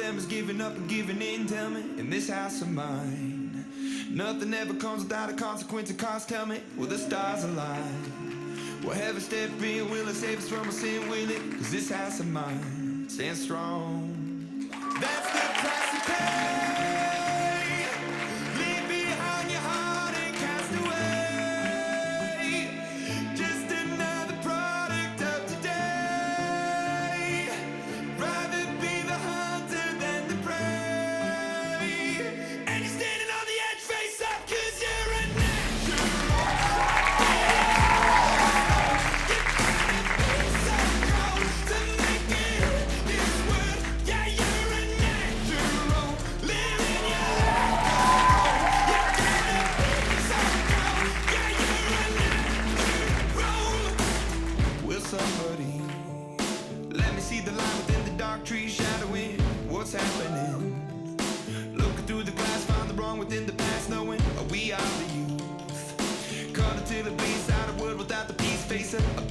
them is giving up and giving in. Tell me, in this house of mine, nothing ever comes without a consequence of cost. Tell me, will the stars align? Will heaven step in? Will it save us from our sin? Will it? Cause this house of mine stands strong. That's the price you pay. Leave behind your heart and cast away. Just another product of today. Rather be the hunter than the prey. And you're standing on the edge, face up, cause you're a natural. Somebody, let me see the light within the dark trees shadowing what's happening. Looking through the glass, find the wrong within the past, knowing we are the youth. Caught until it bleeds out of wood without the peace, facing a